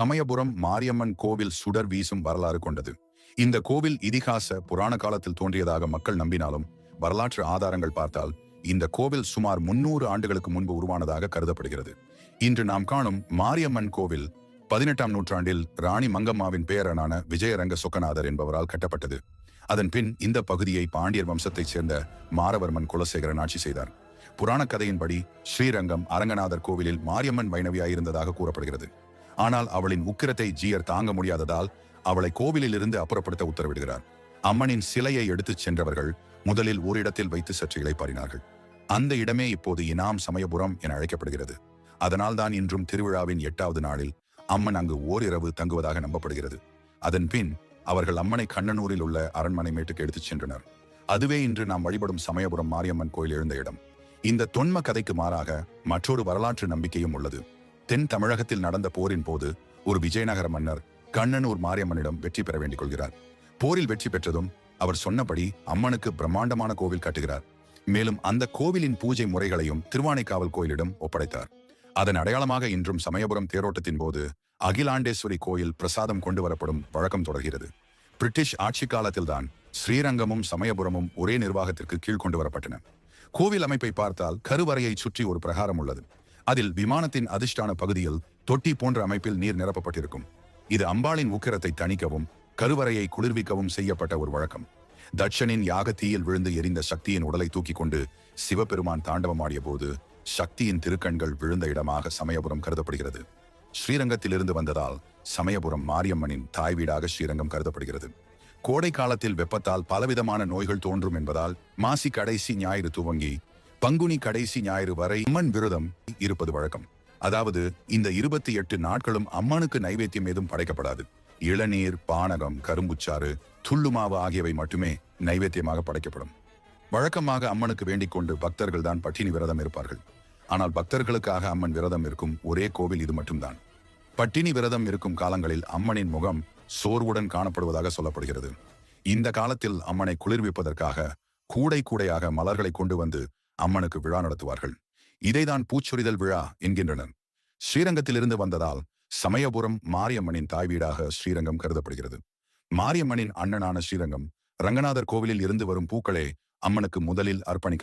சமயபுரம் மாரியம்மன் கோவில் சுடர் வீசும் வரலாறு கொண்டது. இந்த கோவில் இதிகாச புராண காலத்தில் தோன்றியதாக மக்கள் நம்பினாலும் வரலாற்று ஆதாரங்கள் பார்த்தால் இந்த கோவில் சுமார் 300 ஆண்டுகளுக்கு முன்பு உருவானதாக கருதப்படுகிறது. இன்று நாம் காணும் மாரியம்மன் கோவில் 18ஆம் நூற்றாண்டில் ராணி மங்கம்மாவின் பேரனான விஜயரங்க சொக்கநாதர் என்பவரால் கட்டப்பட்டது. அதன் பின் இந்த பகுதியை பாண்டியர் வம்சத்தைச் சேர்ந்த மாரவர்மன் குலசேகரன் ஆட்சி செய்தார். புராண கதையின்படி ஸ்ரீரங்கம் அரங்கநாதர் கோவிலில் மாரியம்மன் வைணவியாயிருந்ததாக கூறப்படுகிறது. ஆனால் அவளின் உக்கிரத்தை ஜீயர் தாங்க முடியாததால் அவளை கோவிலில் இருந்து அப்புறப்படுத்த உத்தரவிடுகிறார். அம்மனின் சிலையை எடுத்துச் சென்றவர்கள் முதலில் ஓரிடத்தில் வைத்து சற்று இளைப்பாறினார்கள். அந்த இடமே இப்போது இனாம் சமயபுரம் என அழைக்கப்படுகிறது. அதனால்தான் இன்றும் திருவிழாவின் 8வது நாளில் அம்மன் அங்கு ஓரிரவு தங்குவதாக நம்பப்படுகிறது. அதன் பின் அவர்கள் அம்மனை கண்ணனூரில் உள்ள அரண்மனை மேட்டுக்கு எடுத்துச் சென்றனர். அதுவே இன்று நாம் வழிபடும் சமயபுரம் மாரியம்மன் கோயில் எழுந்த இடம். இந்த தொன்ம கதைக்கு மாறாக மற்றொரு வரலாற்று நம்பிக்கையும் உள்ளது. தென் தமிழகத்தில் நடந்த போரின் போது ஒரு விஜயநகர மன்னர் கண்ணனூர் மாரியம்மனிடம் வெற்றி பெற வேண்டிக் கொள்கிறார். போரில் வெற்றி பெற்றதும் அவர் சொன்னபடி அம்மனுக்கு பிரம்மாண்டமான கோவில் கட்டுகிறார். மேலும் அந்த கோவிலின் பூஜை முறைகளையும் திருவானைக்காவல் கோயிலிடம் ஒப்படைத்தார். அதன் அடையாளமாக இன்றும் சமயபுரம் தேரோட்டத்தின் போது அகிலாண்டேஸ்வரி கோயில் பிரசாதம் கொண்டு வரப்படும் வழக்கம் தொடர்கிறது. பிரிட்டிஷ் ஆட்சி காலத்தில்தான் ஸ்ரீரங்கமும் சமயபுரமும் ஒரே நிர்வாகத்திற்கு கீழ் கொண்டு வரப்பட்டன. கோவில் அமைப்பை பார்த்தால் கருவறையை சுற்றி ஒரு பிரகாரம் உள்ளது. அதில் விமானத்தின் அதிர்ஷ்டான பகுதியில் தொட்டி போன்ற அமைப்பில் நீர் நிரப்பப்பட்டிருக்கும். இது அம்பாளின் உக்கிரத்தை தணிக்கவும் கருவறையை குளிர்விக்கவும் செய்யப்பட்ட ஒரு வழக்கம். தட்சனின் யாக தீயில் விழுந்து எரிந்த சக்தியின் உடலை தூக்கி கொண்டு சிவபெருமான் தாண்டவமாடிய போது சக்தியின் திருக்கண்கள் விழுந்த இடமாக சமயபுரம் கருதப்படுகிறது. ஸ்ரீரங்கத்திலிருந்து வந்ததால் சமயபுரம் மாரியம்மனின் தாய் வீடாக ஸ்ரீரங்கம் கருதப்படுகிறது. கோடை காலத்தில் வெப்பத்தால் பலவிதமான நோய்கள் தோன்றும் என்பதால் மாசி கடைசி ஞாயிறு துவங்கி பங்குனி கடைசி ஞாயிறு வரை அம்மன் விரதம் இருப்பது வழக்கம். அதாவது இந்த 28 நாட்களும் அம்மனுக்கு நைவேத்தியம் ஏதும் படைக்கப்படாது. இளநீர், பானகம், கரும்புச்சாறு, துள்ளுமாவு ஆகியவை மட்டுமே நைவேத்தியமாக படைக்கப்படும். வழக்கமாக அம்மனுக்கு வேண்டிக் கொண்டு பக்தர்கள் தான் பட்டினி விரதம் இருப்பார்கள். ஆனால் பக்தர்களுக்காக அம்மன் விரதம் இருக்கும் ஒரே கோவில் இது மட்டும்தான். பட்டினி விரதம் இருக்கும் காலங்களில் அம்மனின் முகம் சோர்வுடன் காணப்படுவதாக சொல்லப்படுகிறது. இந்த காலத்தில் அம்மனை குளிர்விப்பதற்காக கூடை கூடையாக மலர்களை கொண்டு வந்து அம்மனுக்கு விழா நடத்துவார்கள். இதைதான் பூச்சொரிதல் விழா என்கின்றனர். ஸ்ரீரங்கத்திலிருந்து வந்ததால் சமயபுரம் மாரியம்மனின் தாய் வீடாக ஸ்ரீரங்கம் கருதப்படுகிறது. மாரியம்மனின் அண்ணனான ஸ்ரீரங்கம் ரங்கநாதர் கோவிலில் இருந்து வரும் பூக்களே அம்மனுக்கு முதலில் அர்ப்பணிக்க